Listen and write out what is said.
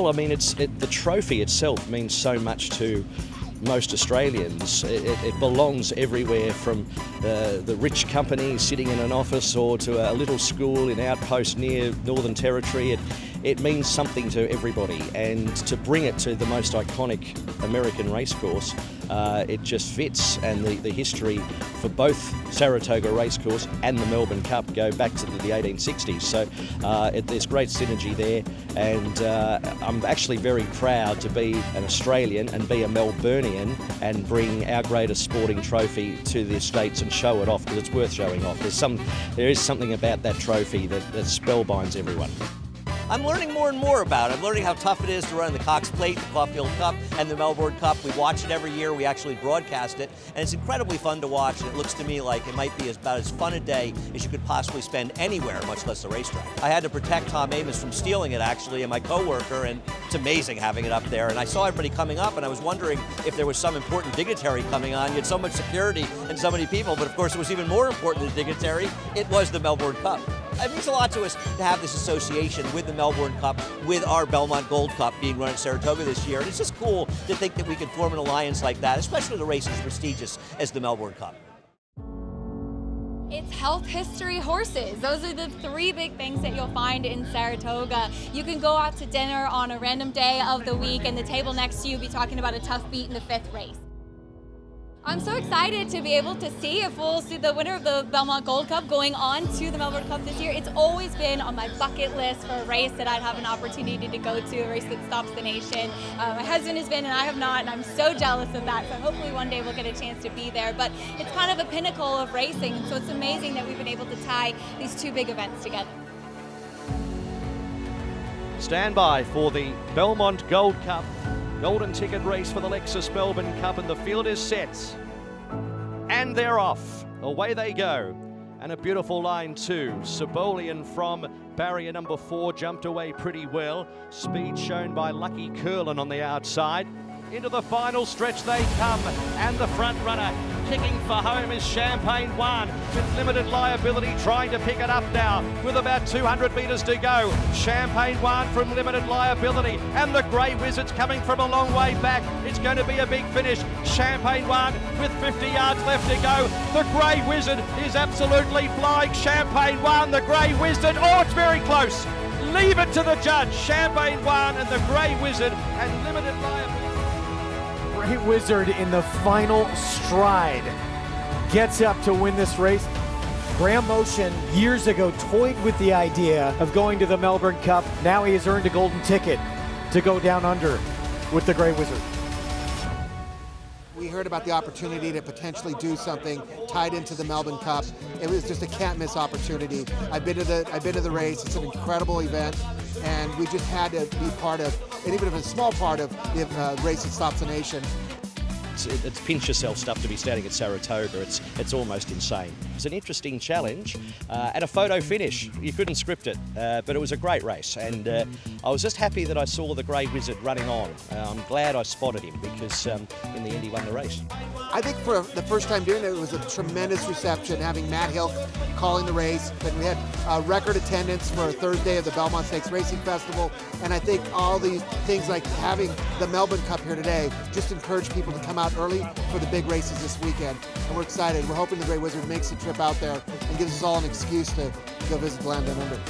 Well, I mean, the trophy itself means so much to most Australians. It belongs everywhere, from the rich company sitting in an office or to a little school in outpost near Northern Territory. It means something to everybody, and to bring it to the most iconic American racecourse, it just fits. And the history for both Saratoga Racecourse and the Melbourne Cup go back to the 1860s. So there's great synergy there, and I'm actually very proud to be an Australian and be a Melburnian and bring our greatest sporting trophy to the States and show it off, because it's worth showing off. There is something about that trophy that spellbinds everyone. I'm learning more and more about it. I'm learning how tough it is to run the Cox Plate, the Caulfield Cup, and the Melbourne Cup. We watch it every year. We actually broadcast it, and it's incredibly fun to watch. And it looks to me like it might be about as fun a day as you could possibly spend anywhere, much less a racetrack. I had to protect Tom Amos from stealing it, actually, and my coworker, and it's amazing having it up there. And I saw everybody coming up, and I was wondering if there was some important dignitary coming on. You had so much security and so many people, but of course it was even more important than dignitary. It was the Melbourne Cup. It means a lot to us to have this association with the Melbourne Cup, with our Belmont Gold Cup being run at Saratoga this year. And it's just cool to think that we can form an alliance like that, especially the race as prestigious as the Melbourne Cup. It's health history horses. Those are the three big things that you'll find in Saratoga. You can go out to dinner on a random day of the week, and the table next to you will be talking about a tough beat in the 5th race. I'm so excited to be able to see if we'll see the winner of the Belmont Gold Cup going on to the Melbourne Cup this year. It's always been on my bucket list for a race that I'd have an opportunity to go to, a race that stops the nation. My husband has been and I have not, and I'm so jealous of that. So hopefully one day we'll get a chance to be there. But it's kind of a pinnacle of racing, so it's amazing that we've been able to tie these two big events together. Stand by for the Belmont Gold Cup. Golden ticket race for the Lexus Melbourne Cup, and the field is set. And they're off. Away they go. And a beautiful line too. Sabolian from barrier number 4 jumped away pretty well. Speed shown by Lucky Curlin on the outside. Into the final stretch they come, and the front runner kicking for home is Champagne One, with limited liability trying to pick it up now with about 200 metres to go. Champagne One from limited liability, and the Grey Wizard's coming from a long way back. It's going to be a big finish. Champagne One with 50 yards left to go. The Grey Wizard is absolutely flying. Champagne One, the Grey Wizard. Oh, it's very close. Leave it to the judge. Champagne One and the Grey Wizard, and limited liability. Grey Wizard in the final stride gets up to win this race. Graham Motion years ago toyed with the idea of going to the Melbourne Cup. Now he has earned a golden ticket to go down under with the Grey Wizard. We heard about the opportunity to potentially do something tied into the Melbourne Cup. It was just a can't miss opportunity. I've been to the race. It's an incredible event, and we just had to be part of, and even if it's a small part of the race that stops the nation. It's pinch yourself stuff to be standing at Saratoga. It's almost insane. It's an interesting challenge and a photo finish. You couldn't script it, but it was a great race, and I was just happy that I saw the Grey Wizard running on. I'm glad I spotted him, because in the end he won the race. I think for the first time doing it, it was a tremendous reception, having Matt Hill calling the race. And we had record attendance for a Thursday of the Belmont Stakes Racing Festival. And I think all these things like having the Melbourne Cup here today just encourage people to come out early for the big races this weekend. And we're excited. We're hoping the Grey Wizard makes the trip out there and gives us all an excuse to go visit the land down under.